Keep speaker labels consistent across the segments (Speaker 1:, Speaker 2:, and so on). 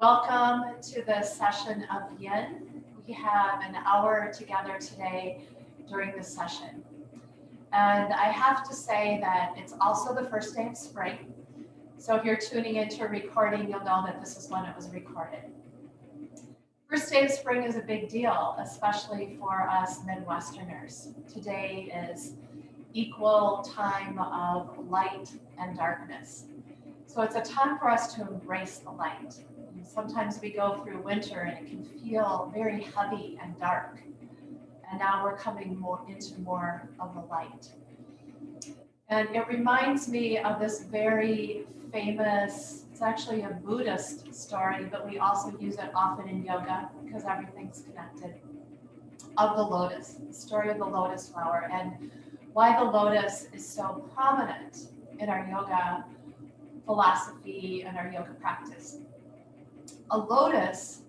Speaker 1: Welcome to this session of Yin. We have an hour together today during this session. And I have to say that it's also the first day of spring. So if you're tuning into a recording, you'll know that this is when it was recorded. First day of spring is a big deal, especially for us Midwesterners. Today is equal time of light and darkness. So it's a time for us to embrace the light. Sometimes we go through winter and it can feel very heavy and dark. And now we're coming into more of the light. And it reminds me of this very famous, it's actually a Buddhist story, but we also use it often in yoga because everything's connected, of the lotus, the story of the lotus flower, and why the lotus is so prominent in our yoga philosophy and our yoga practice. A lotus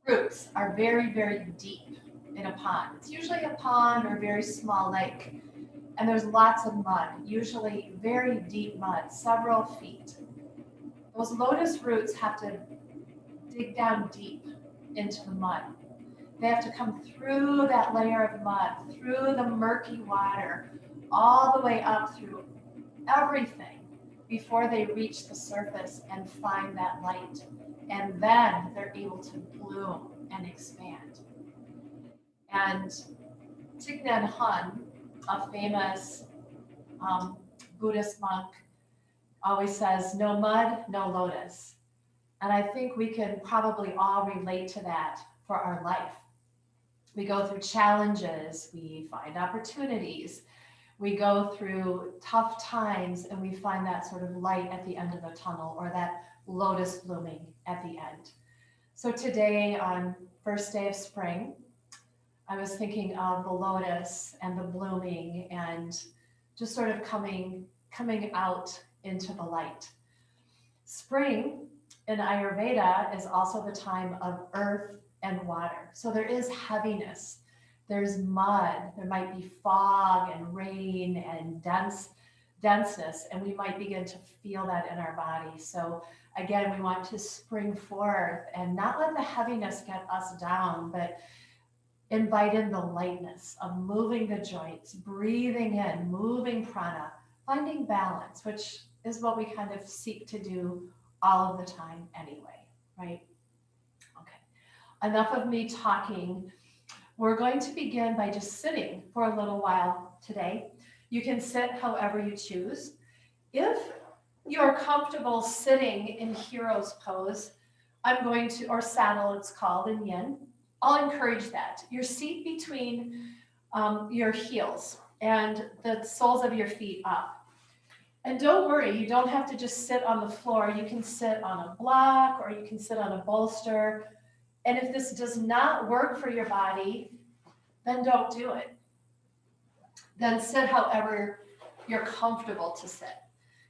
Speaker 1: roots are very, very deep in a pond. It's usually a pond or a very small lake, and there's lots of mud, usually very deep mud, several feet. Those lotus roots have to dig down deep into the mud. They have to come through that layer of mud, through the murky water, all the way up through everything before they reach the surface and find that light. And then they're able to bloom and expand. And Thich Nhat Hanh, a famous Buddhist monk, always says, no mud, no lotus. And I think we can probably all relate to that for our life. We go through challenges, we find opportunities, we go through tough times, and we find that sort of light at the end of the tunnel, or that lotus blooming at the end. So today, on first day of spring, I was thinking of the lotus and the blooming and just sort of coming out into the light. Spring in Ayurveda is also the time of earth and water. So there is heaviness. There's mud. There might be fog and rain and denseness, and we might begin to feel that in our body. So again, we want to spring forth and not let the heaviness get us down, but invite in the lightness of moving the joints, breathing in, moving prana, finding balance, which is what we kind of seek to do all of the time anyway, right? Okay, enough of me talking. We're going to begin by just sitting for a little while today. You can sit however you choose. If you're comfortable sitting in hero's pose, I'm going to, or saddle it's called in yin, I'll encourage that. Your seat between your heels and the soles of your feet up. And don't worry, you don't have to just sit on the floor. You can sit on a block or you can sit on a bolster. And if this does not work for your body, then don't do it. Then sit however you're comfortable to sit.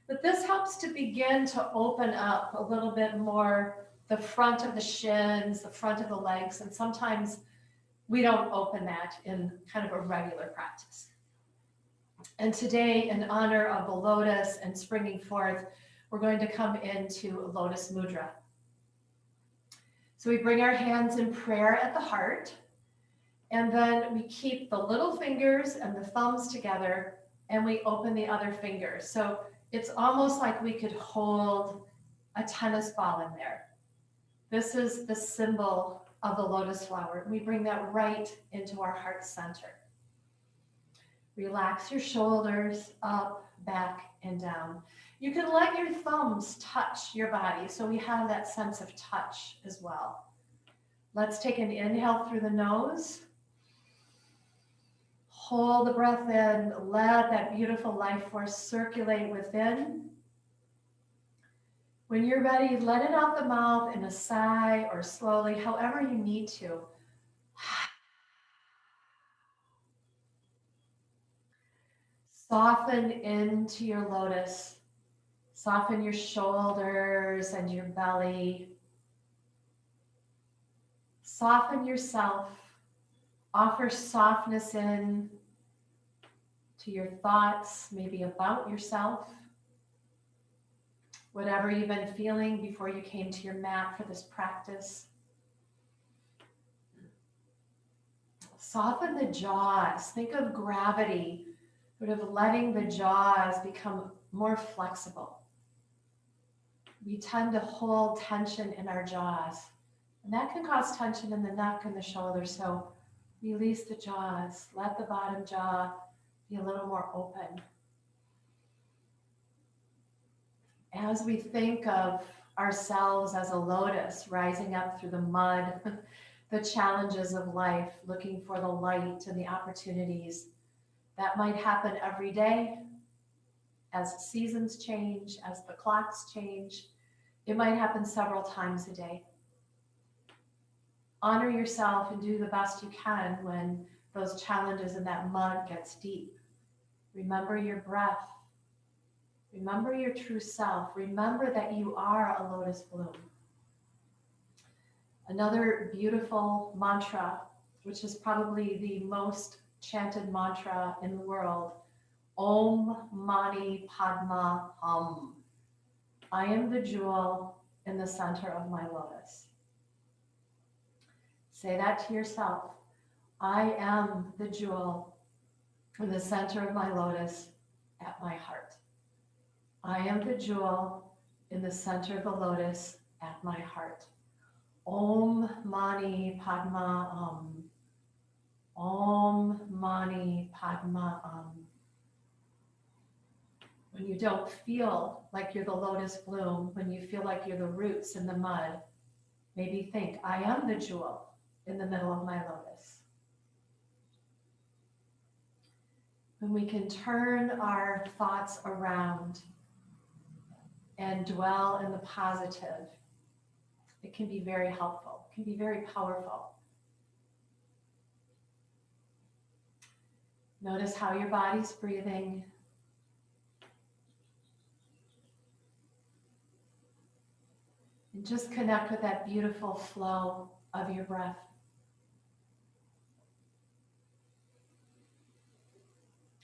Speaker 1: But this helps to begin to open up a little bit more the front of the shins, the front of the legs, and sometimes we don't open that in kind of a regular practice. And today, in honor of the lotus and springing forth, we're going to come into Lotus Mudra. So we bring our hands in prayer at the heart, and then we keep the little fingers and the thumbs together, and we open the other fingers. So it's almost like we could hold a tennis ball in there. This is the symbol of the lotus flower. We bring that right into our heart center. Relax your shoulders up, back, and down. You can let your thumbs touch your body, so we have that sense of touch as well. Let's take an inhale through the nose. Hold the breath in. Let that beautiful life force circulate within. When you're ready, let it out the mouth in a sigh or slowly, however you need to. Soften into your lotus. Soften your shoulders and your belly. Soften yourself. Offer softness in to your thoughts, maybe about yourself. Whatever you've been feeling before you came to your mat for this practice. Soften the jaws. Think of gravity, sort of letting the jaws become more flexible. We tend to hold tension in our jaws, and that can cause tension in the neck and the shoulders. So release the jaws. Let the bottom jaw be a little more open. As we think of ourselves as a lotus rising up through the mud, the challenges of life, looking for the light and the opportunities that might happen every day as seasons change, as the clocks change. It might happen several times a day. Honor yourself and do the best you can when those challenges and that mud gets deep. Remember your breath. Remember your true self. Remember that you are a lotus bloom. Another beautiful mantra, which is probably the most chanted mantra in the world, Om Mani Padma Hum. I am the jewel in the center of my lotus. Say that to yourself. I am the jewel in the center of my lotus at my heart. I am the jewel in the center of the lotus at my heart. Om Mani Padma Hum. Om Mani Padma Hum. When you don't feel like you're the lotus bloom, when you feel like you're the roots in the mud, maybe think, I am the jewel in the middle of my lotus. When we can turn our thoughts around and dwell in the positive, it can be very helpful, it can be very powerful. Notice how your body's breathing. And just connect with that beautiful flow of your breath.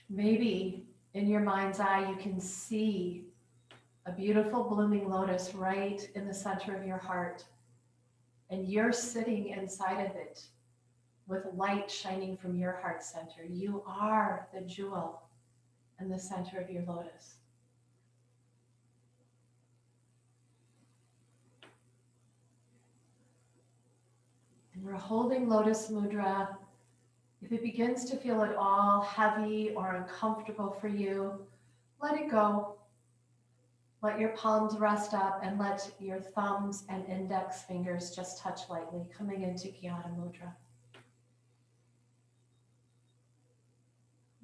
Speaker 1: Maybe in your mind's eye, you can see a beautiful blooming lotus right in the center of your heart. And you're sitting inside of it with light shining from your heart center. You are the jewel in the center of your lotus. And we're holding Lotus Mudra. If it begins to feel at all heavy or uncomfortable for you, let it go. Let your palms rest up and let your thumbs and index fingers just touch lightly, coming into Jnana Mudra.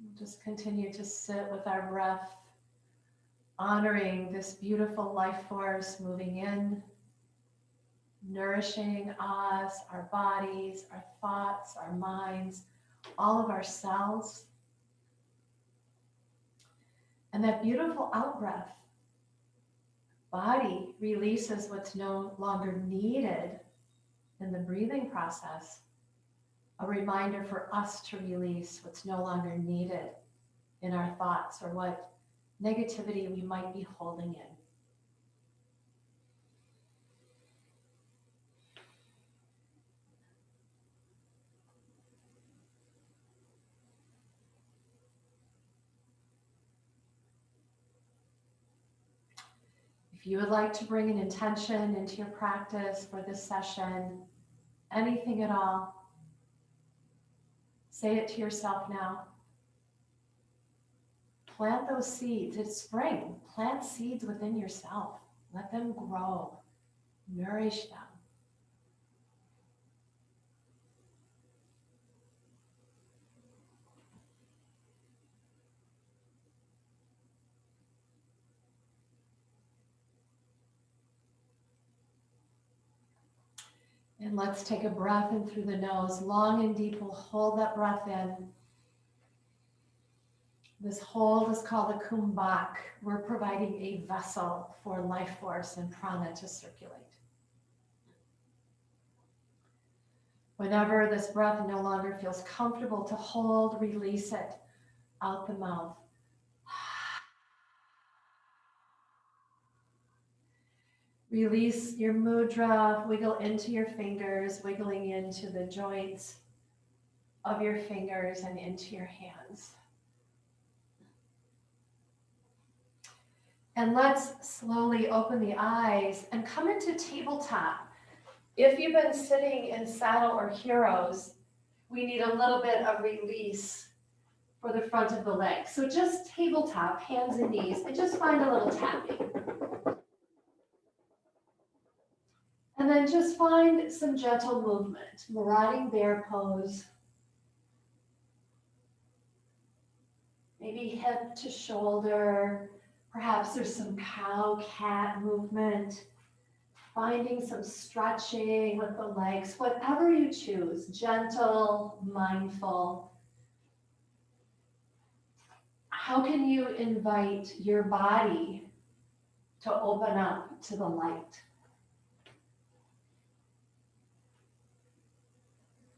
Speaker 1: We'll just continue to sit with our breath, honoring this beautiful life force moving in, nourishing us, our bodies, our thoughts, our minds, all of our cells. And that beautiful out-breath, body releases what's no longer needed in the breathing process. A reminder for us to release what's no longer needed in our thoughts or what negativity we might be holding in. If you would like to bring an intention into your practice for this session, anything at all, say it to yourself now. Plant those seeds. It's spring. Plant seeds within yourself. Let them grow. Nourish them. And let's take a breath in through the nose, long and deep. We'll hold that breath in. This hold is called a kumbhak. We're providing a vessel for life force and prana to circulate. Whenever this breath no longer feels comfortable to hold, release it out the mouth.
Speaker 2: Release your mudra, wiggle into your fingers, wiggling into the joints of your fingers and into your hands. And let's slowly open the eyes and come into tabletop. If you've been sitting in saddle or heroes, we need a little bit of release for the front of the legs. So just tabletop, hands and knees, and just find a little tapping. And then just find some gentle movement, marauding bear pose. Maybe hip to shoulder. Perhaps there's some cow-cat movement. Finding some stretching with the legs, whatever you choose, gentle, mindful. How can you invite your body to open up to the light?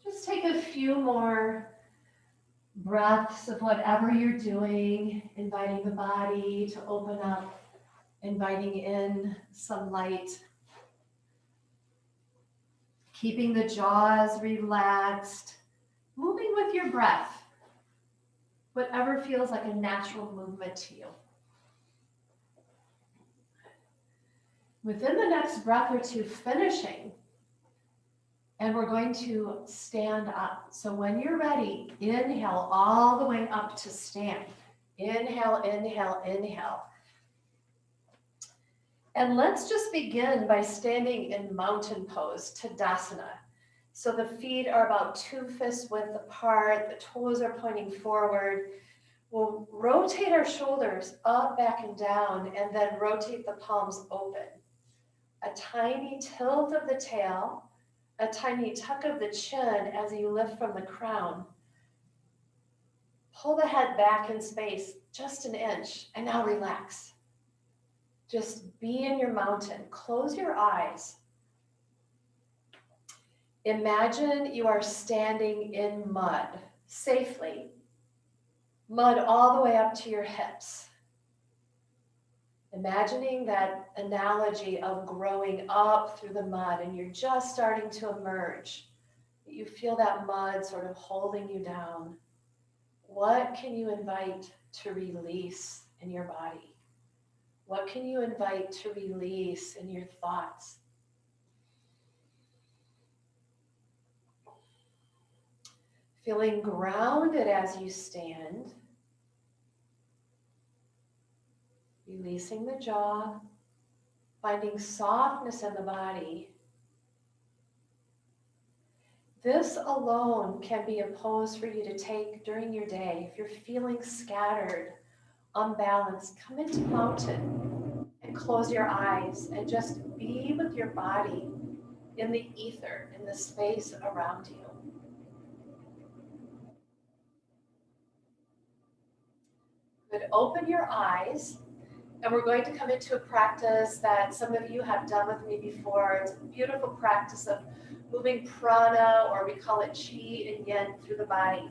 Speaker 2: Just take a few more breaths of whatever you're doing, inviting the body to open up, inviting in some light. Keeping the jaws relaxed, moving with your breath, whatever feels like a natural movement to you. Within the next breath or two, finishing, and we're going to stand up. So when you're ready, inhale all the way up to stand. Inhale, inhale, inhale. And let's just begin by standing in mountain pose, Tadasana. So the feet are about 2 fists width apart, the toes are pointing forward. We'll rotate our shoulders up, back, and down, and then rotate the palms open. A tiny tilt of the tail, a tiny tuck of the chin as you lift from the crown. Pull the head back in space, just an inch, and now relax. Just be in your mountain. Close your eyes. Imagine you are standing in mud, safely. Mud all the way up to your hips. Imagining that analogy of growing up through the mud and you're just starting to emerge. You feel that mud sort of holding you down. What can you invite to release in your body? What can you invite to release in your thoughts? Feeling grounded as you stand. Releasing the jaw. Finding softness in the body. This alone can be a pose for you to take during your day. If you're feeling scattered, unbalanced, come into mountain and close your eyes and just be with your body in the ether, in the space around you. Good. Open your eyes, and we're going to come into a practice that some of you have done with me before. It's a beautiful practice of moving prana, or we call it chi and yin, through the body.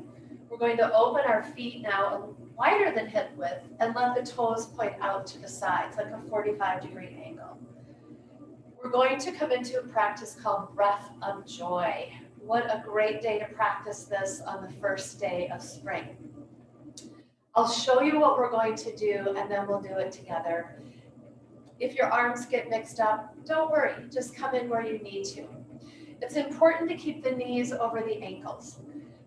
Speaker 2: We're going to open our feet now wider than hip width and let the toes point out to the sides like a 45-degree angle. We're going to come into a practice called breath of joy. What a great day to practice this on the first day of spring. I'll show you what we're going to do and then we'll do it together. If your arms get mixed up, don't worry, just come in where you need to. It's important to keep the knees over the ankles.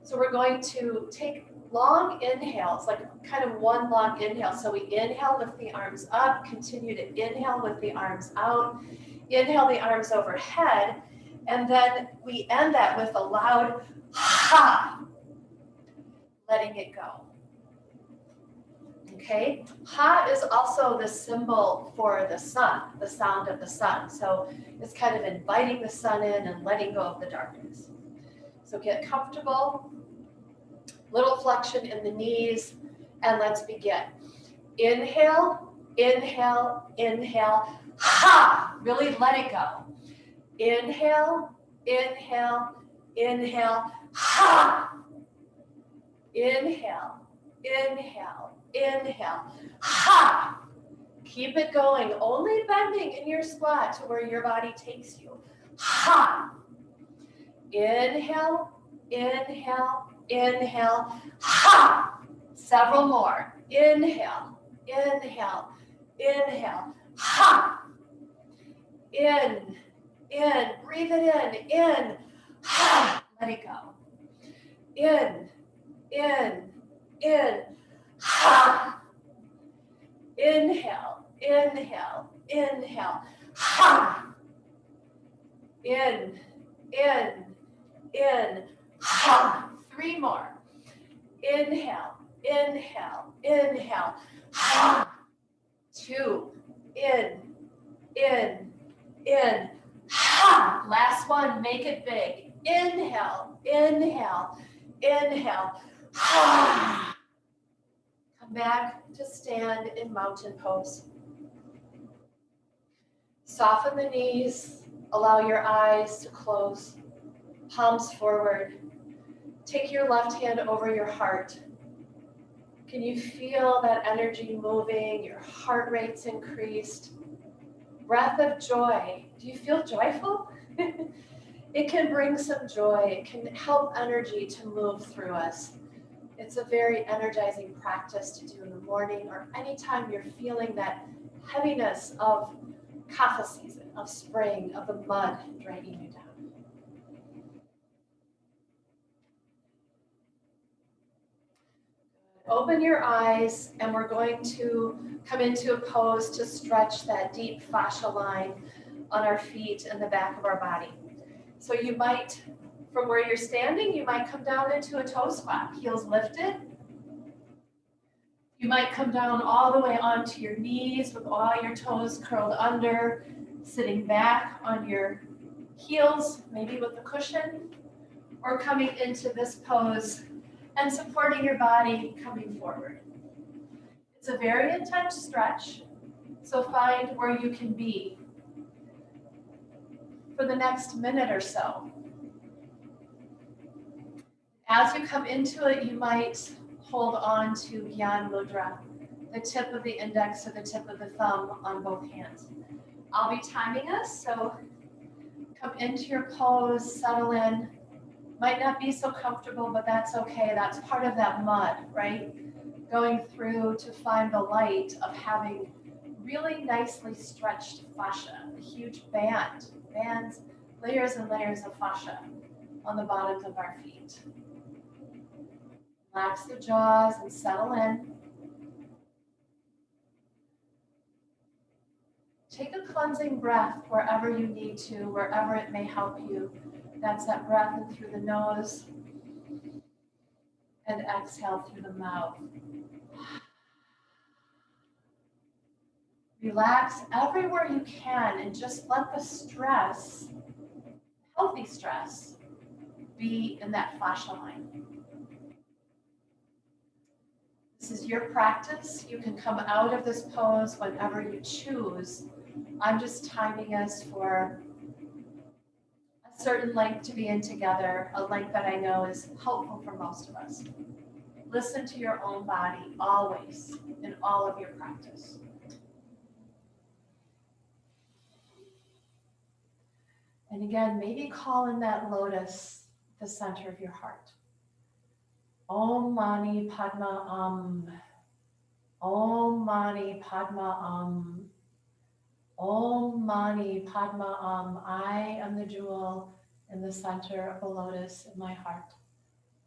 Speaker 2: So we're going to take long inhales, like kind of one long inhale. So we inhale, lift the arms up, continue to inhale with the arms out, inhale the arms overhead, and then we end that with a loud ha, letting it go. Okay, ha is also the symbol for the sun, the sound of the sun. So it's kind of inviting the sun in and letting go of the darkness. So get comfortable, little flexion in the knees, and let's begin. Inhale, inhale, inhale, ha, really let it go. Inhale, inhale, inhale, ha. Inhale, inhale, inhale, ha. Keep it going, only bending in your squat to where your body takes you. Ha! Inhale, inhale, inhale. Ha! Several more. Inhale, inhale, inhale. Ha! In, breathe it in, ha! Let it go. In, ha! Inhale, inhale, inhale, ha! In, ha! 3 more. Inhale, inhale, inhale, ha! 2, in, ha! Last one, make it big. Inhale, inhale, inhale, ha! Come back to stand in mountain pose. Soften the knees, allow your eyes to close, palms forward. Take your left hand over your heart. Can you feel that energy moving? Your heart rate's increased. Breath of joy. Do you feel joyful? It can bring some joy. It can help energy to move through us. It's a very energizing practice to do in the morning or anytime you're feeling that heaviness of kapha season, of spring, of the mud dragging you down. Open your eyes, and we're going to come into a pose to stretch that deep fascia line on our feet and the back of our body. So you might, from where you're standing, you might come down into a toe squat, heels lifted. You might come down all the way onto your knees with all your toes curled under, sitting back on your heels, maybe with a cushion, or coming into this pose and supporting your body coming forward. It's a very intense stretch, so find where you can be for the next minute or so. As you come into it, you might hold on to Gyan Mudra, the tip of the index or the tip of the thumb on both hands. I'll be timing us, so come into your pose, settle in. Might not be so comfortable, but that's okay. That's part of that mud, right? Going through to find the light of having really nicely stretched fascia, a huge bands, layers and layers of fascia on the bottoms of our feet. Relax the jaws and settle in. Take a cleansing breath wherever you need to, wherever it may help you. That's that breath in through the nose and exhale through the mouth. Relax everywhere you can and just let the stress, healthy stress, be in that fascia line. This is your practice. You can come out of this pose whenever you choose. I'm just timing us for a certain length to be in together, a length that I know is helpful for most of us. Listen to your own body always in all of your practice. And again, maybe call in that lotus, the center of your heart. Om Mani Padma Om Mani Padma Om Mani Padma I am the jewel in the center of the lotus in my heart.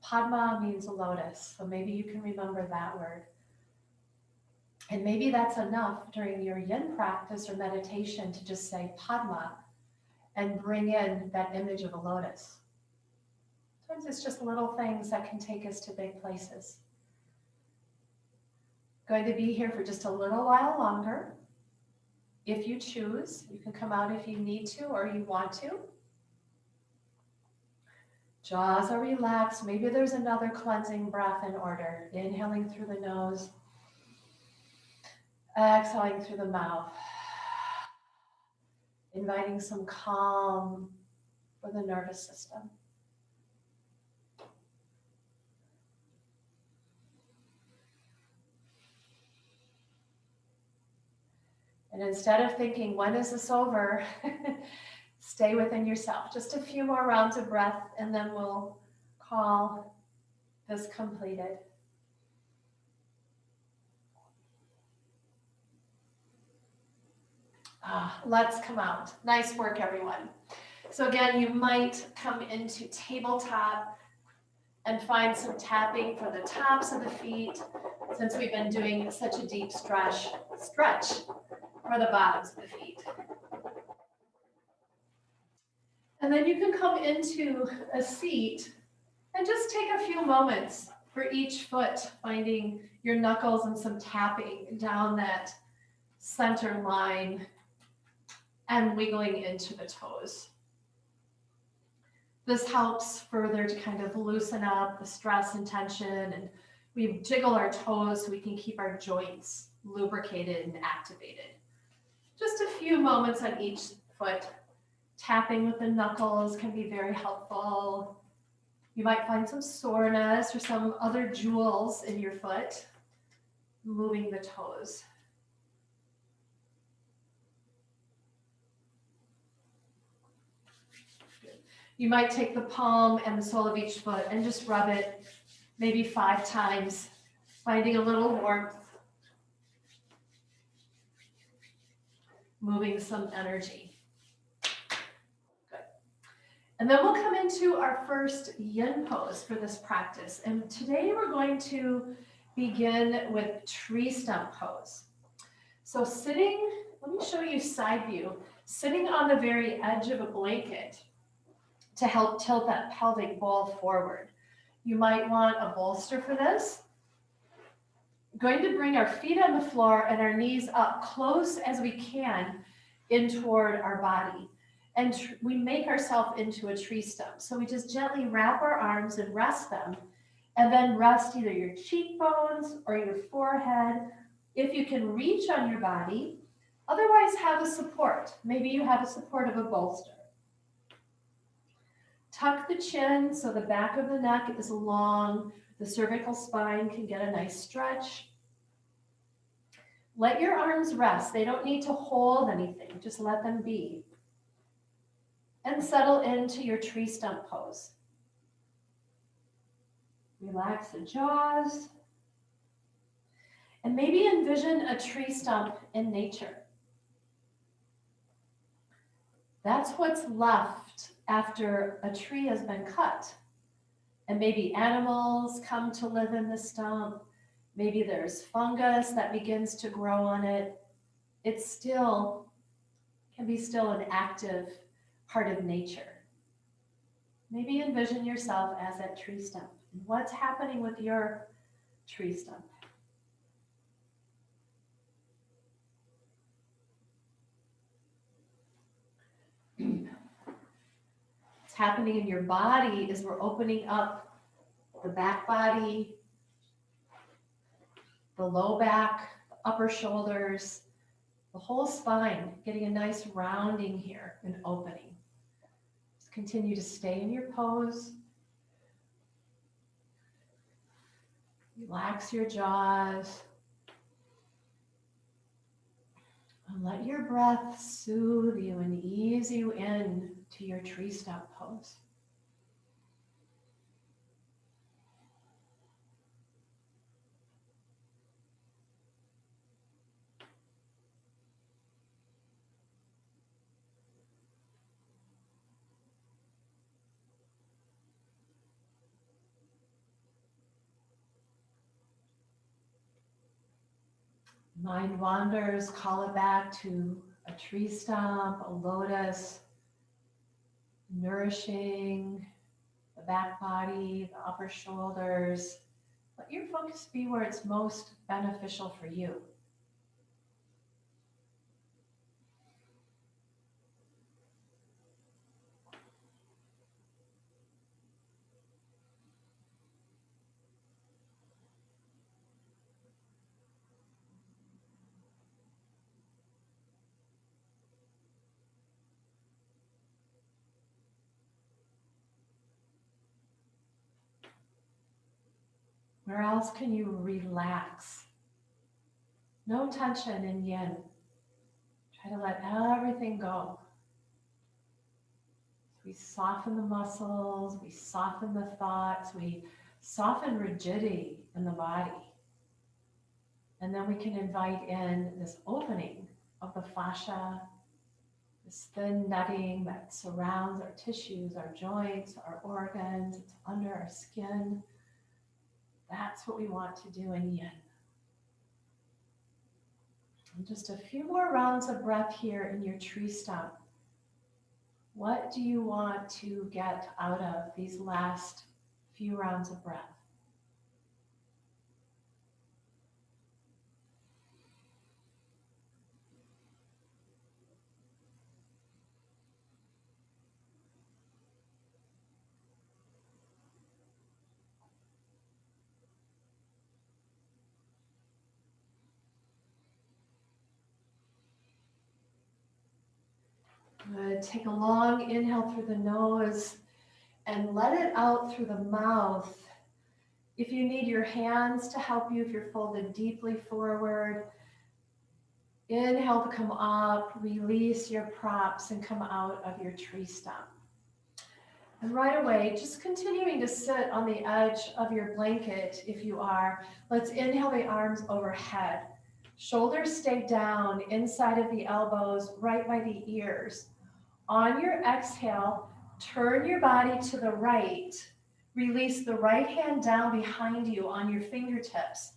Speaker 2: Padma means lotus, so maybe you can remember that word. And maybe that's enough during your yin practice or meditation to just say Padma and bring in that image of a lotus. Sometimes it's just little things that can take us to big places. Going to be here for just a little while longer. If you choose, you can come out if you need to or you want to. Jaws are relaxed. Maybe there's another cleansing breath in order. Inhaling through the nose. Exhaling through the mouth. Inviting some calm for the nervous system. And instead of thinking, when is this over? Stay within yourself. Just a few more rounds of breath, and then we'll call this completed. Let's come out. Nice work, everyone. So again, you might come into tabletop and find some tapping for the tops of the feet, since we've been doing such a deep stretch for the bottoms of the feet. And then you can come into a seat and just take a few moments for each foot, finding your knuckles and some tapping down that center line and wiggling into the toes. This helps further to kind of loosen up the stress and tension, and we jiggle our toes so we can keep our joints lubricated and activated. Just a few moments on each foot. Tapping with the knuckles can be very helpful. You might find some soreness or some other jewels in your foot. Moving the toes. You might take the palm and the sole of each foot and just rub it maybe 5 times, finding a little warmth, moving some energy. Good. And then we'll come into our first yin pose for this practice. And today we're going to begin with tree stump pose. So sitting, let me show you side view, sitting on the very edge of a blanket to help tilt that pelvic bowl forward. You might want a bolster for this. Going to bring our feet on the floor and our knees up close as we can in toward our body. And we make ourselves into a tree stump. So we just gently wrap our arms and rest them, and then rest either your cheekbones or your forehead. If you can reach on your body, otherwise have a support. Maybe you have a support of a bolster. Tuck the chin so the back of the neck is long, the cervical spine can get a nice stretch. Let your arms rest. They don't need to hold anything, just let them be. And settle into your tree stump pose. Relax the jaws. And maybe envision a tree stump in nature. That's what's left after a tree has been cut. And maybe animals come to live in the stump. Maybe there's fungus that begins to grow on it. It still can be still an active part of nature. Maybe envision yourself as that tree stump. What's happening with your tree stump? What's happening in your body is we're opening up the back body, the low back, the upper shoulders, the whole spine, getting a nice rounding here and opening. Just continue to stay in your pose. Relax your jaws. And let your breath soothe you and ease you in to your tree stump pose. Mind wanders, call it back to a tree stump, a lotus, nourishing the back body, the upper shoulders. Let your focus be where it's most beneficial for you. Where else can you relax? No tension in yin.
Speaker 1: Try to let everything go. We soften the muscles, we soften the thoughts, we soften rigidity in the body. And then we can invite in this opening of the fascia, this thin netting that surrounds our tissues, our joints, our organs. It's under our skin. That's what we want to do in yin. And just a few more rounds of breath here in your tree stump. What do you want to get out of these last few rounds of breath? Good. Take a long inhale through the nose and let it out through the mouth. If you need your hands to help you, if you're folded deeply forward, inhale to come up, release your props and come out of your tree stump. And right away, just continuing to sit on the edge of your blanket if you are. Let's inhale the arms overhead. Shoulders stay down inside of the elbows, right by the ears. On your exhale, turn your body to the right. Release the right hand down behind you on your fingertips.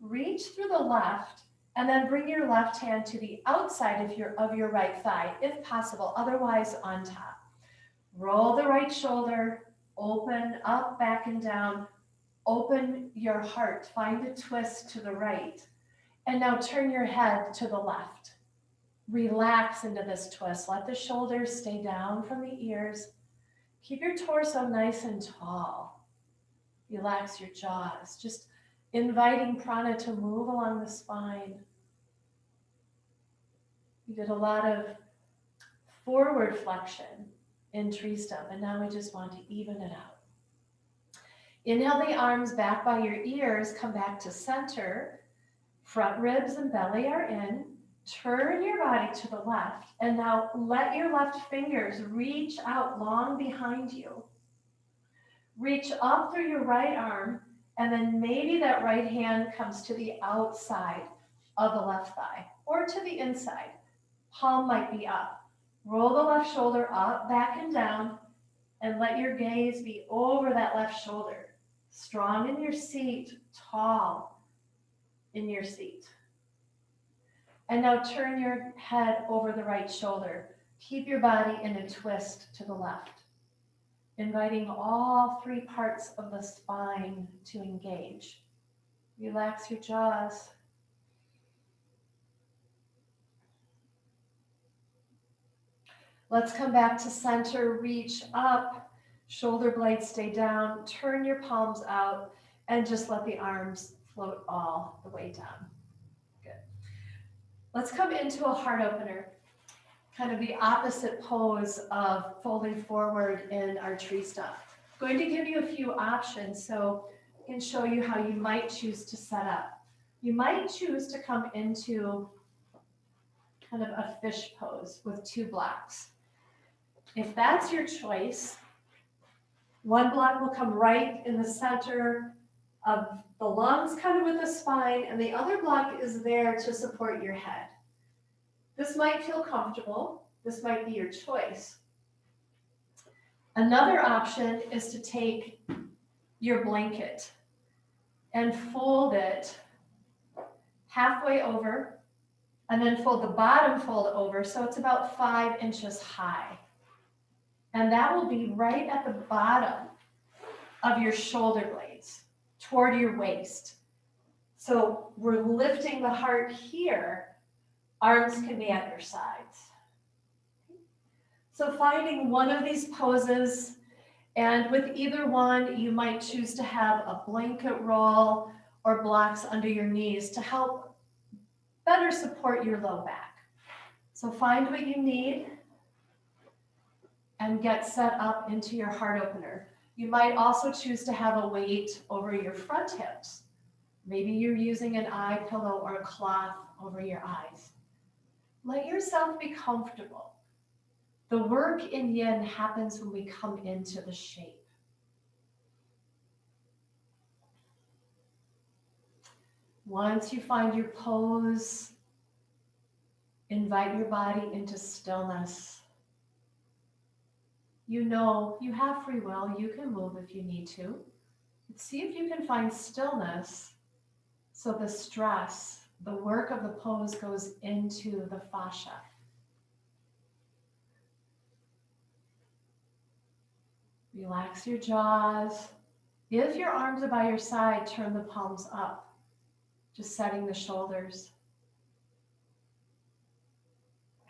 Speaker 1: Reach through the left, and then bring your left hand to the outside of your right thigh, if possible, otherwise on top. Roll the right shoulder, open up, back and down. Open your heart, find a twist to the right. And now turn your head to the left. Relax into this twist. Let the shoulders stay down from the ears. Keep your torso nice and tall. Relax your jaws, just inviting prana to move along the spine. We did a lot of forward flexion in tree stump, and now we just want to even it out. Inhale the arms back by your ears, come back to center. Front ribs and belly are in. Turn your body to the left, and now let your left fingers reach out long behind you. Reach up through your right arm, and then maybe that right hand comes to the outside of the left thigh or to the inside. Palm might be up. Roll the left shoulder up, back and down, and let your gaze be over that left shoulder. Strong in your seat, tall in your seat. And now turn your head over the right shoulder. Keep your body in a twist to the left, inviting all three parts of the spine to engage. Relax your jaws. Let's come back to center, reach up, shoulder blades stay down, turn your palms out, and just let the arms float all the way down. Good. Let's come into a heart opener, kind of the opposite pose of folding forward in our tree stump. I'm going to give you a few options so I can show you how you might choose to set up. You might choose to come into kind of a fish pose with two blocks. If that's your choice, one block will come right in the center of the lungs, kind of with the spine, and the other block is there to support your head. This might feel comfortable. This might be your choice. Another option is to take your blanket and fold it halfway over, and then fold the bottom fold over so it's about 5 inches high. And that will be right at the bottom of your shoulder blades, toward your waist. So we're lifting the heart here. Arms can be at your sides. So finding one of these poses, and with either one, you might choose to have a blanket roll or blocks under your knees to help better support your low back. So find what you need and get set up into your heart opener. You might also choose to have a weight over your front hips. Maybe you're using an eye pillow or a cloth over your eyes. Let yourself be comfortable. The work in yin happens when we come into the shape. Once you find your pose, invite your body into stillness. You know you have free will, you can move if you need to. But see if you can find stillness so the stress, the work of the pose goes into the fascia. Relax your jaws. If your arms are by your side, turn the palms up, just setting the shoulders.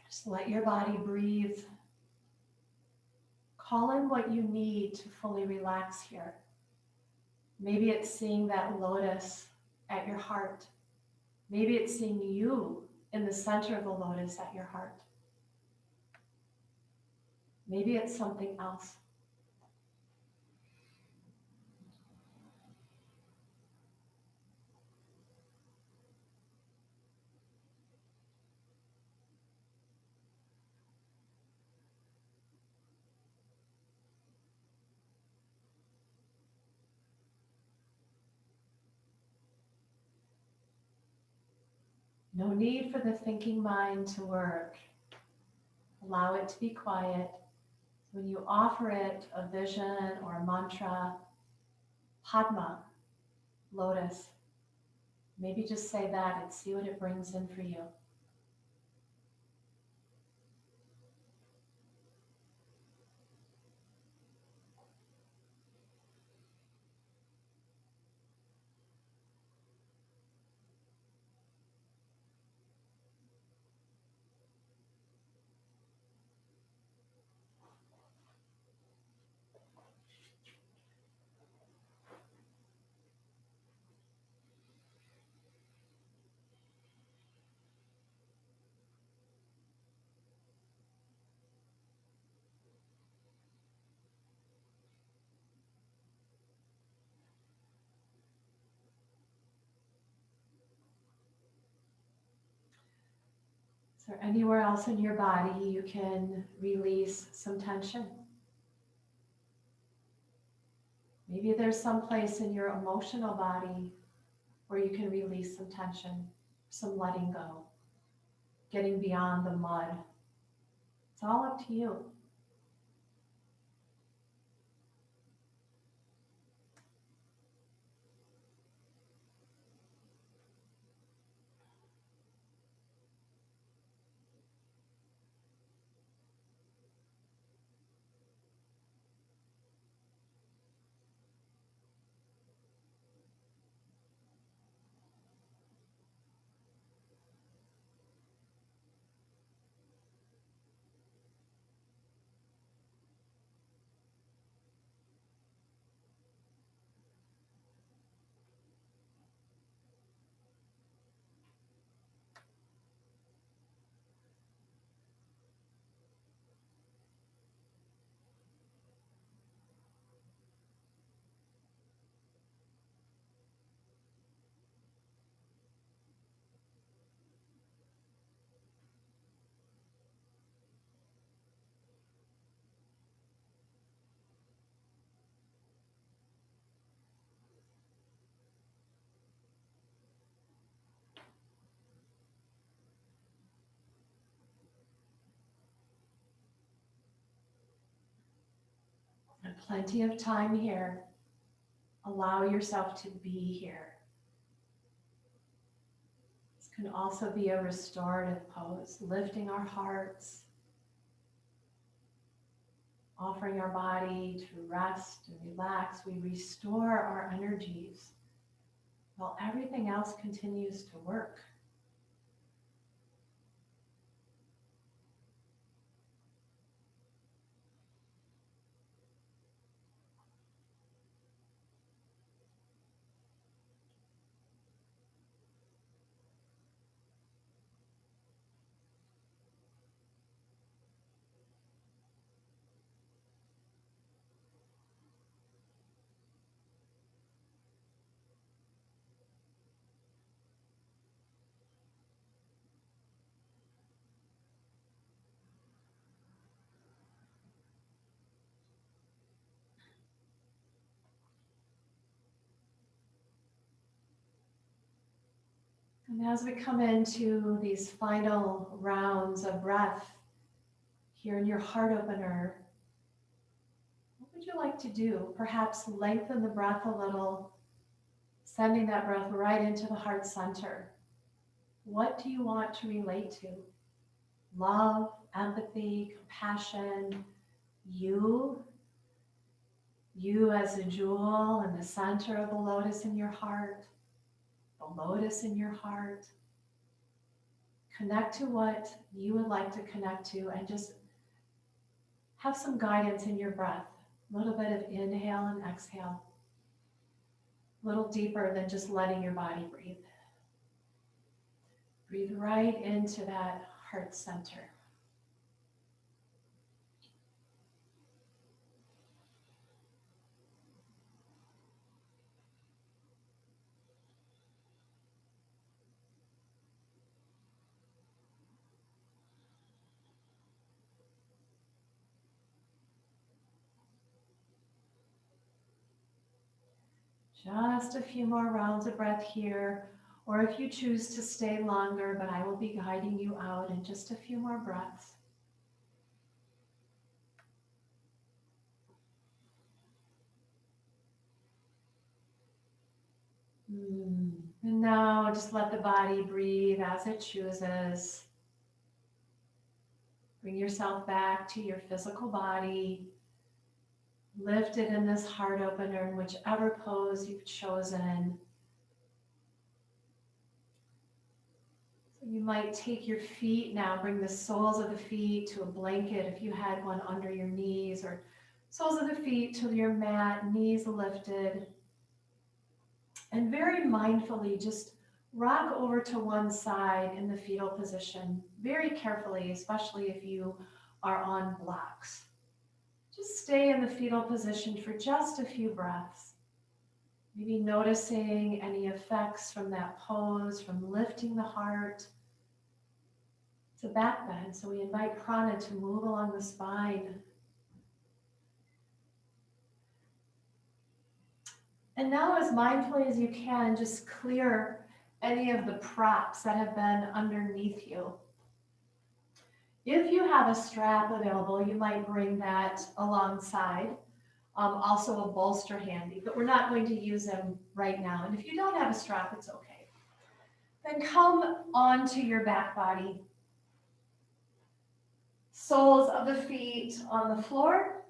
Speaker 1: Just let your body breathe. Call in what you need to fully relax here. Maybe it's seeing that lotus at your heart. Maybe it's seeing you in the center of the lotus at your heart. Maybe it's something else. No need for the thinking mind to work. Allow it to be quiet. When you offer it a vision or a mantra, Padma, lotus, maybe just say that and see what it brings in for you. Is there anywhere else in your body you can release some tension? Maybe there's some place in your emotional body where you can release some tension, some letting go, getting beyond the mud. It's all up to you. And plenty of time here. Allow yourself to be here. This can also be a restorative pose, lifting our hearts, offering our body to rest and relax. We restore our energies while everything else continues to work. And as we come into these final rounds of breath here in your heart opener, what would you like to do? Perhaps lengthen the breath a little, sending that breath right into the heart center. What do you want to relate to? Love, empathy, compassion, you as a jewel in the center of the lotus in your heart, the lotus in your heart. Connect to what you would like to connect to and just have some guidance in your breath. A little bit of inhale and exhale. A little deeper than just letting your body breathe. Breathe right into that heart center. Just a few more rounds of breath here, or if you choose to stay longer, but I will be guiding you out in just a few more breaths. And now just let the body breathe as it chooses. Bring yourself back to your physical body. Lift it in this heart opener in whichever pose you've chosen. So you might take your feet now, bring the soles of the feet to a blanket if you had one under your knees, or soles of the feet to your mat, knees lifted. And very mindfully, just rock over to one side in the fetal position, very carefully, especially if you are on blocks. Just stay in the fetal position for just a few breaths. Maybe noticing any effects from that pose, from lifting the heart. It's a back bend, so we invite prana to move along the spine. And now, as mindfully as you can, just clear any of the props that have been underneath you. If you have a strap available, you might bring that alongside. Also a bolster handy, but we're not going to use them right now. And if you don't have a strap, it's okay. Then come onto your back body. Soles of the feet on the floor.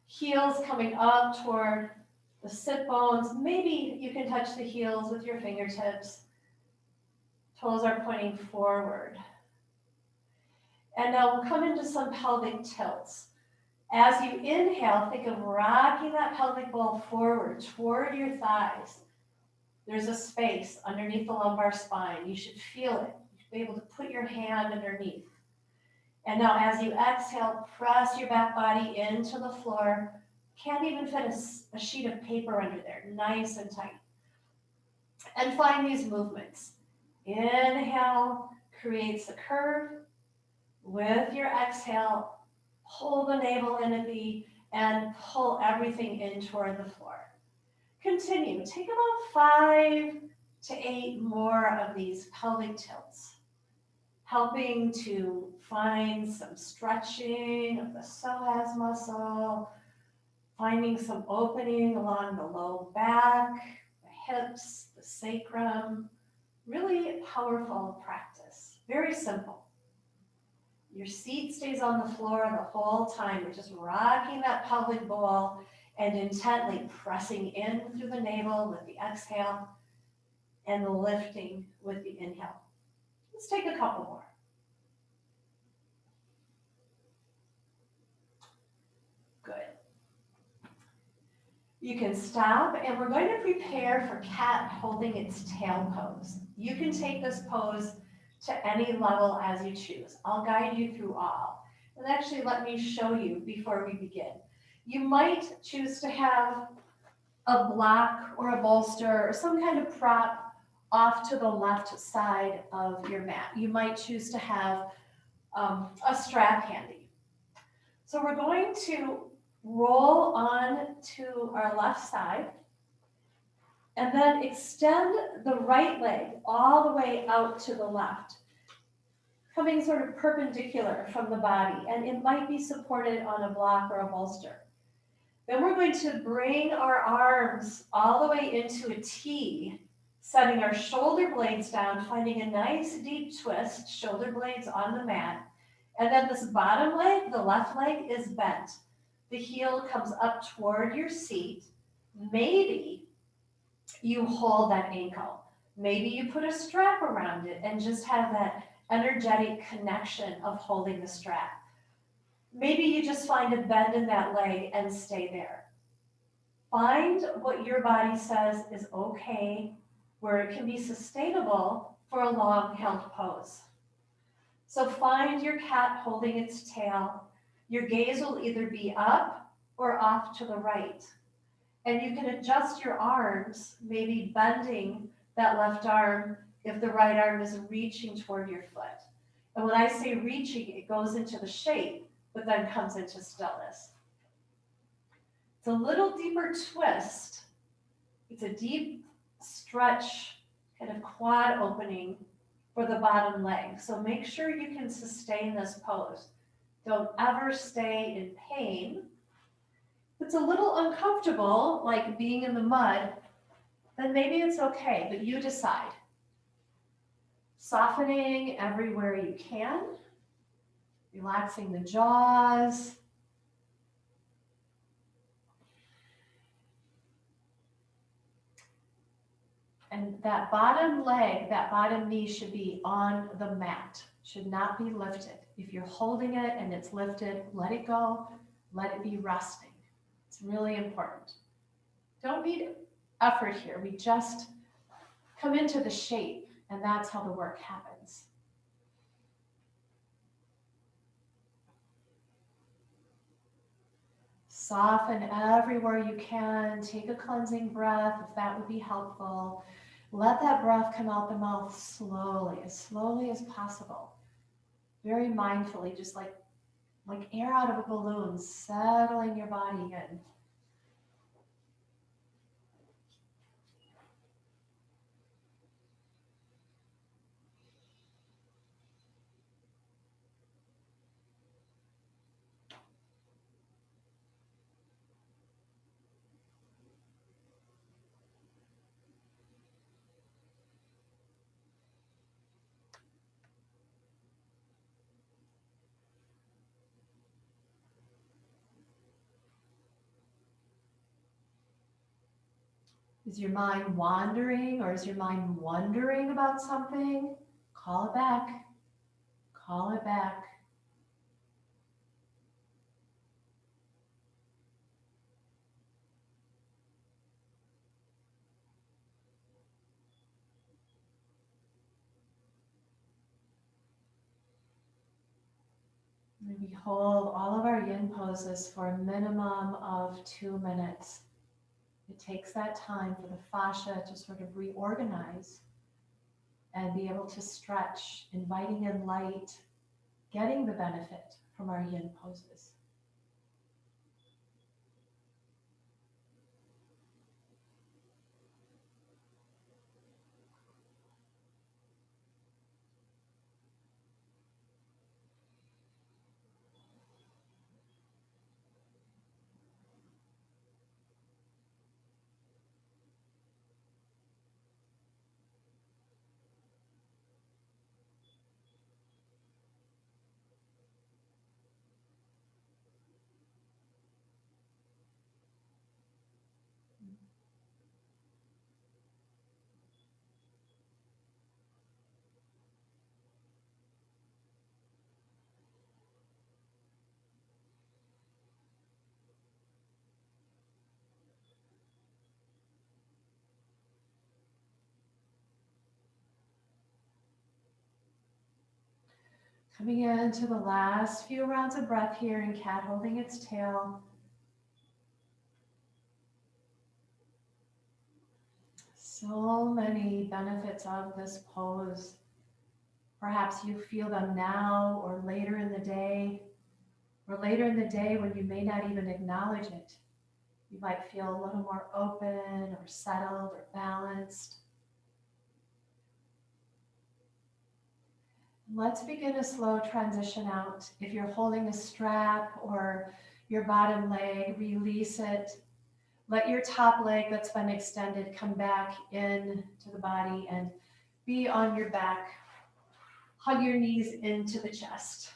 Speaker 1: Heels coming up toward the sit bones. Maybe you can touch the heels with your fingertips. Toes are pointing forward. And now we'll come into some pelvic tilts. As you inhale, think of rocking that pelvic bowl forward toward your thighs. There's a space underneath the lumbar spine. You should feel it. You should be able to put your hand underneath. And now as you exhale, press your back body into the floor. Can't even fit a sheet of paper under there, nice and tight. And find these movements. Inhale creates a curve. With your exhale, pull the navel in a V and pull everything in toward the floor. Continue. Take about 5 to 8 more of these pelvic tilts, helping to find some stretching of the psoas muscle, finding some opening along the low back, the hips, the sacrum. Really powerful practice. Very simple. Your seat stays on the floor the whole time. You're just rocking that pelvic bowl and intently pressing in through the navel with the exhale and lifting with the inhale. Let's take a couple more. Good. You can stop, and we're going to prepare for cat holding its tail pose. You can take this pose to any level as you choose. I'll guide you through all. And actually, let me show you before we begin. You might choose to have a block or a bolster or some kind of prop off to the left side of your mat. You might choose to have a strap handy. So we're going to roll on to our left side.
Speaker 3: And then extend the right leg all the way out to the left, coming sort of perpendicular from the body, and it might be supported on a block or a bolster. Then we're going to bring our arms all the way into a T, setting our shoulder blades down, finding a nice deep twist, shoulder blades on the mat. And then this bottom leg, the left leg, is bent. The heel comes up toward your seat. Maybe you hold that ankle. Maybe you put a strap around it and just have that energetic connection of holding the strap. Maybe you just find a bend in that leg and stay there. Find what your body says is okay, where it can be sustainable for a long held pose. So find your cat holding its tail. Your gaze will either be up or off to the right. And you can adjust your arms, maybe bending that left arm if the right arm is reaching toward your foot. And when I say reaching, it goes into the shape, but then comes into stillness. It's a little deeper twist. It's a deep stretch, kind of quad opening for the bottom leg. So make sure you can sustain this pose. Don't ever stay in pain. If it's a little uncomfortable, like being in the mud, then maybe it's okay, but you decide. Softening everywhere you can, relaxing the jaws. And that bottom leg, that bottom knee should be on the mat, should not be lifted. If you're holding it and it's lifted, let it go, let it be resting. It's really important. Don't need effort here. We just come into the shape, and that's how the work happens. Soften everywhere you can. Take a cleansing breath if that would be helpful. Let that breath come out the mouth slowly as possible. Very mindfully, just like air out of a balloon, settling your body in. Is your mind wandering, or is your mind wondering about something? Call it back. Call it back. And we hold all of our yin poses for a minimum of 2 minutes. It takes that time for the fascia to sort of reorganize and be able to stretch, inviting in light, getting the benefit from our yin poses. Coming into the last few rounds of breath here in cat holding its tail. So many benefits of this pose. Perhaps you feel them now or later in the day when you may not even acknowledge it.
Speaker 1: You might feel a little more open or settled or balanced. Let's begin a slow transition out. If you're holding a strap or your bottom leg, release it. Let your top leg that's been extended come back in to the body and be on your back. Hug your knees into the chest.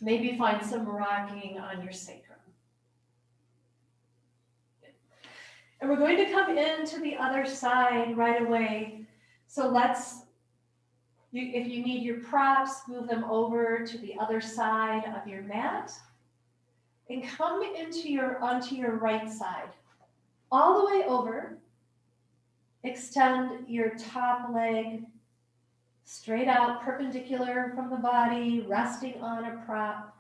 Speaker 1: Maybe find some rocking on your sacrum. And we're going to come into the other side right away. So if you need your props, move them over to the other side of your mat. And come onto your right side. All the way over. Extend your top leg straight out, perpendicular from the body, resting on a prop.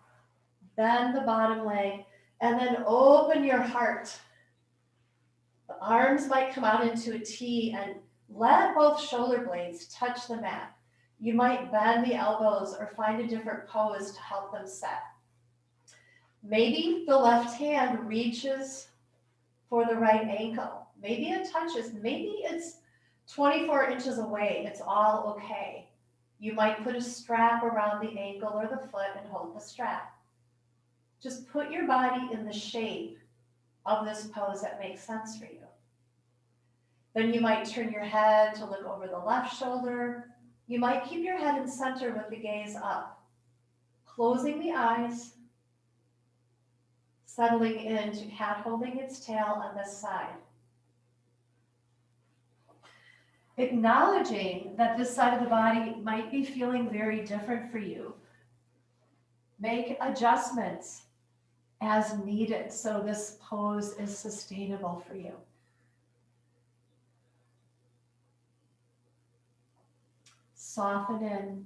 Speaker 1: Bend the bottom leg, and then open your heart. The arms might come out into a T, and let both shoulder blades touch the mat. You might bend the elbows or find a different pose to help them set. Maybe the left hand reaches for the right ankle. Maybe it touches, maybe it's 24 inches away. It's all okay. You might put a strap around the ankle or the foot and hold the strap. Just put your body in the shape of this pose that makes sense for you. Then you might turn your head to look over the left shoulder. You might keep your head in center with the gaze up, closing the eyes, settling into cat holding its tail on this side. Acknowledging that this side of the body might be feeling very different for you. Make adjustments as needed so this pose is sustainable for you. Soften in.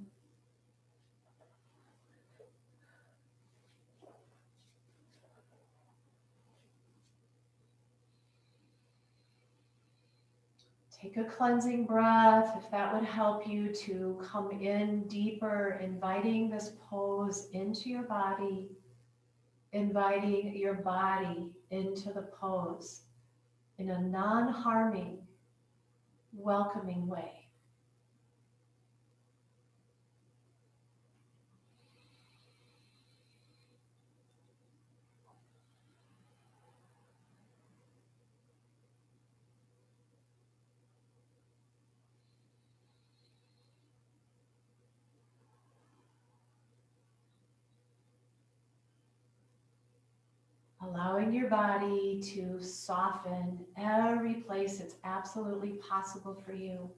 Speaker 1: Take a cleansing breath if that would help you to come in deeper, inviting this pose into your body, inviting your body into the pose in a non-harming, welcoming way. Allowing your body to soften every place it's absolutely possible for you.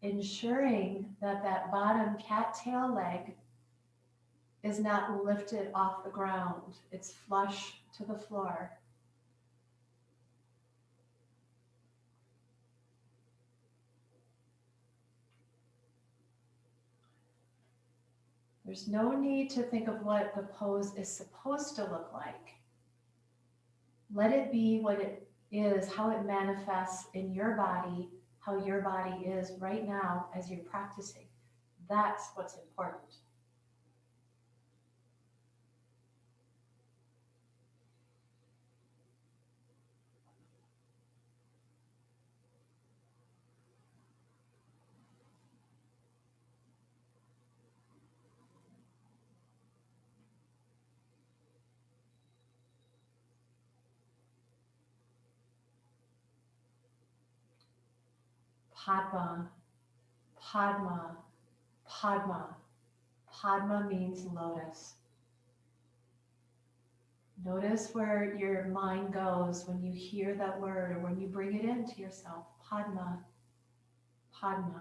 Speaker 1: Ensuring that that bottom cattail leg is not lifted off the ground. It's flush to the floor. There's no need to think of what the pose is supposed to look like. Let it be what it is, how it manifests in your body, how your body is right now as you're practicing. That's what's important. Padma, Padma, Padma. Padma means lotus. Notice where your mind goes when you hear that word or when you bring it into yourself. Padma, Padma.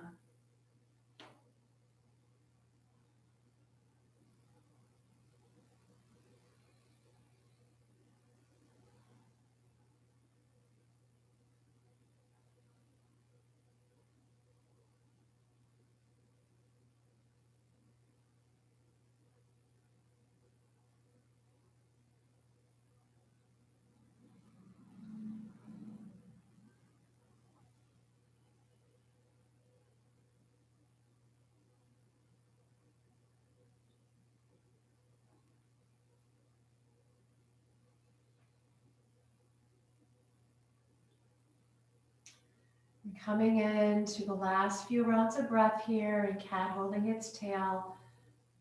Speaker 1: And coming into the last few rounds of breath here, and cat holding its tail.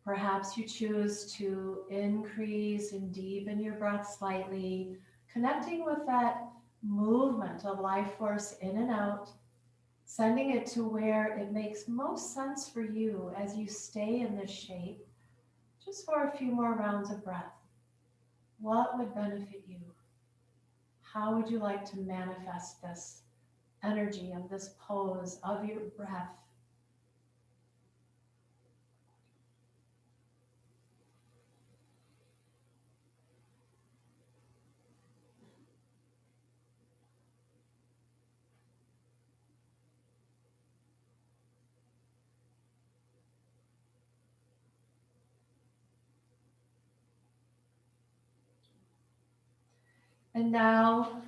Speaker 1: Perhaps you choose to increase and deepen your breath slightly, connecting with that movement of life force in and out, sending it to where it makes most sense for you as you stay in this shape, just for a few more rounds of breath. What would benefit you? How would you like to manifest this energy of this pose of your breath? And now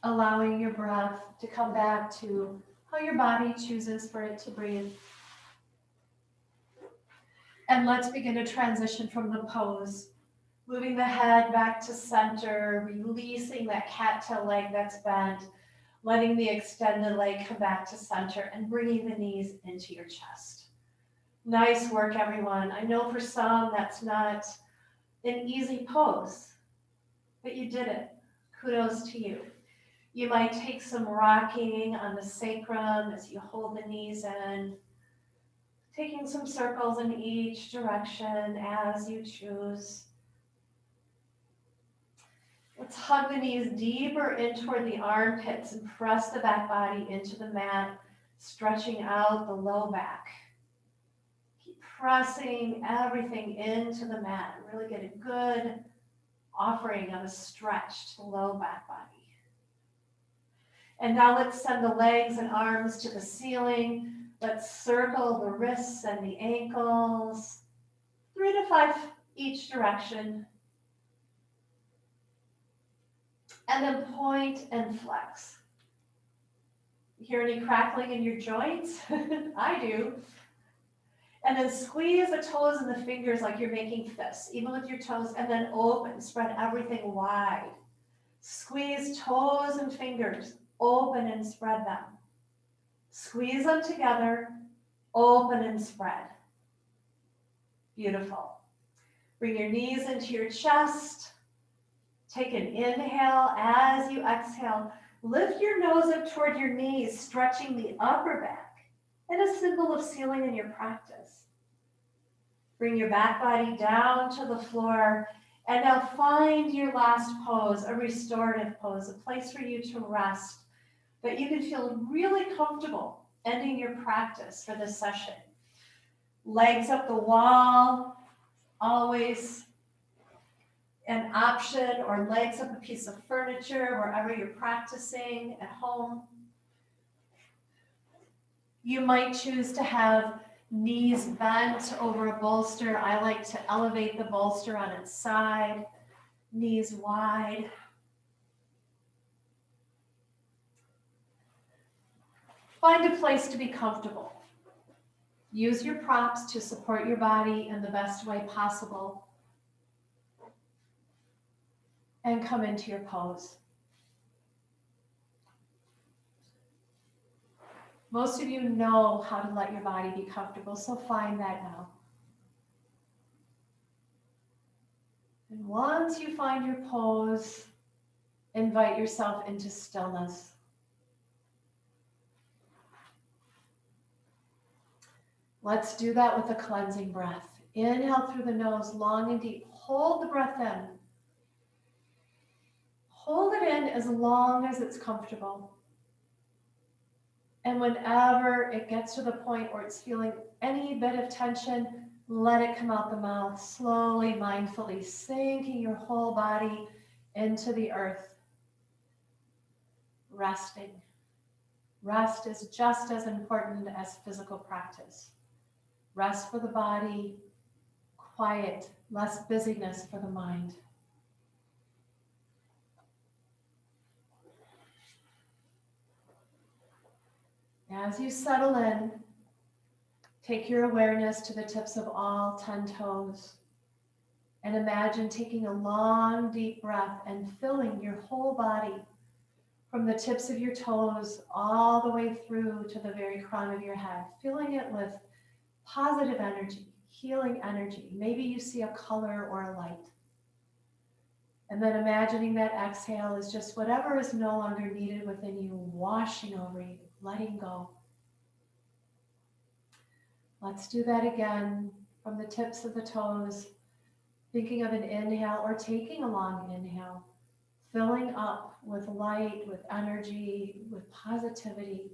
Speaker 1: allowing your breath to come back to how your body chooses for it to breathe. And let's begin to transition from the pose, moving the head back to center, releasing that cattail leg that's bent, letting the extended leg come back to center, and bringing the knees into your chest. Nice work, everyone. I know for some that's not an easy pose, but you did it. Kudos to you. You might take some rocking on the sacrum as you hold the knees in, taking some circles in each direction as you choose. Let's hug the knees deeper in toward the armpits and press the back body into the mat, stretching out the low back. Keep pressing everything into the mat. Really get a good offering of a stretch to the low back body. And now let's send the legs and arms to the ceiling. Let's circle the wrists and the ankles, 3 to 5 each direction. And then point and flex. You hear any crackling in your joints? I do. And then squeeze the toes and the fingers like you're making fists, even with your toes, and then open, spread everything wide. Squeeze toes and fingers, open and spread them. Squeeze them together, open and spread. Beautiful. Bring your knees into your chest. Take an inhale. As you exhale, lift your nose up toward your knees, stretching the upper back, and a symbol of sealing in your practice. Bring your back body down to the floor, and now find your last pose, a restorative pose, a place for you to rest, that you can feel really comfortable ending your practice for this session. Legs up the wall, always an option, or legs up a piece of furniture wherever you're practicing at home. You might choose to have knees bent over a bolster. I like to elevate the bolster on its side, knees wide. Find a place to be comfortable. Use your props to support your body in the best way possible. And come into your pose. Most of you know how to let your body be comfortable, so find that now. And once you find your pose, invite yourself into stillness. Let's do that with a cleansing breath. Inhale through the nose, long and deep. Hold the breath in. Hold it in as long as it's comfortable. And whenever it gets to the point where it's feeling any bit of tension, let it come out the mouth, slowly, mindfully, sinking your whole body into the earth. Resting. Rest is just as important as physical practice. Rest for the body, quiet, less busyness for the mind. As you settle in, take your awareness to the tips of all 10 toes and imagine taking a long, deep breath and filling your whole body From the tips of your toes all the way through to the very crown of your head, filling it with positive energy, healing energy. Maybe you see a color or a light. And then imagining that exhale is just whatever is no longer needed within you, washing over you, letting go. Let's do that again from the tips of the toes, thinking of an inhale or taking a long inhale, filling up with light, with energy, with positivity.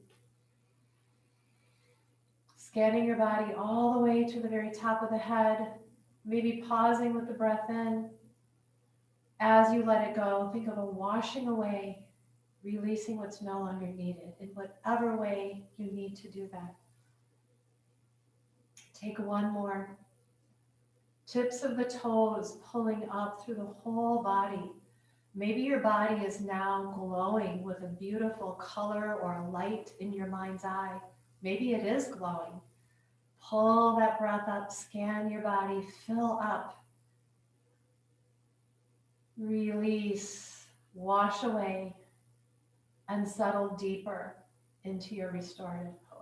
Speaker 1: Scanning your body all the way to the very top of the head, maybe pausing with the breath in. As you let it go, think of a washing away, releasing what's no longer needed in whatever way you need to do that. Take one more. Tips of the toes pulling up through the whole body. Maybe your body is now glowing with a beautiful color or a light in your mind's eye. Maybe it is glowing. Pull that breath up, scan your body, fill up. Release, wash away, and settle deeper into your restorative pose.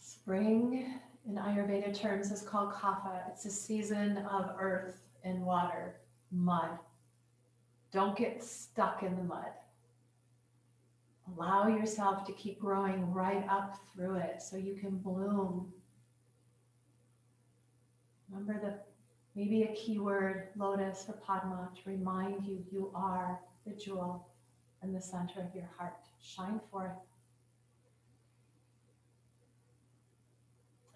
Speaker 1: Spring in Ayurveda terms is called kapha. It's a season of earth and water, mud. Don't get stuck in the mud. Allow yourself to keep growing right up through it so you can bloom. Remember maybe a keyword, lotus or padma, to remind you you are the jewel in the center of your heart. Shine forth.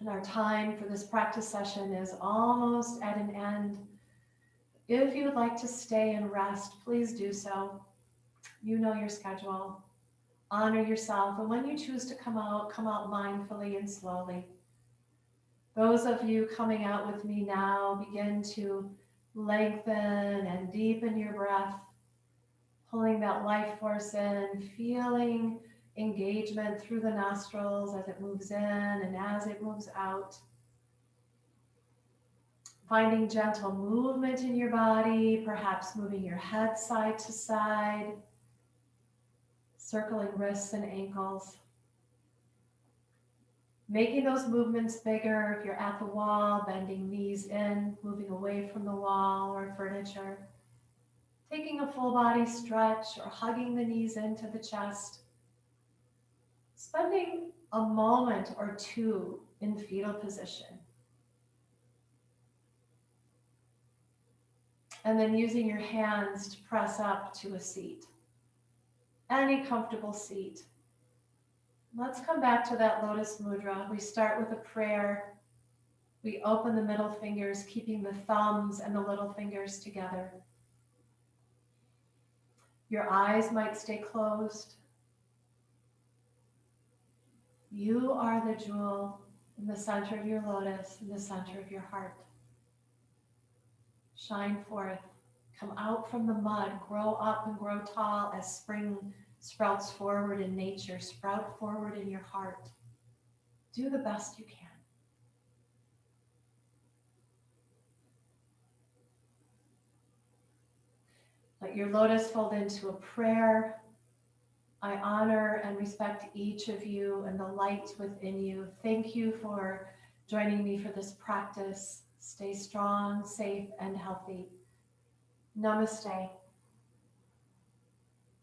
Speaker 1: And our time for this practice session is almost at an end. If you would like to stay and rest, please do so. You know your schedule. Honor yourself. And when you choose to come out mindfully and slowly. Those of you coming out with me now, begin to lengthen and deepen your breath, pulling that life force in, feeling engagement through the nostrils as it moves in and as it moves out. Finding gentle movement in your body, perhaps moving your head side to side, circling wrists and ankles. Making those movements bigger if you're at the wall, bending knees in, moving away from the wall or furniture. Taking a full body stretch or hugging the knees into the chest. Spending a moment or two in fetal position. And then using your hands to press up to a seat. Any comfortable seat. Let's come back to that lotus mudra. We start with a prayer. We open the middle fingers, keeping the thumbs and the little fingers together. Your eyes might stay closed. You are the jewel in the center of your lotus, in the center of your heart. Shine forth. Come out from the mud. Grow up and grow tall as spring sprouts forward in nature. Sprout forward in your heart. Do the best you can. Let your lotus fold into a prayer. I honor and respect each of you and the light within you. Thank you for joining me for this practice. Stay strong, safe, and healthy. Namaste.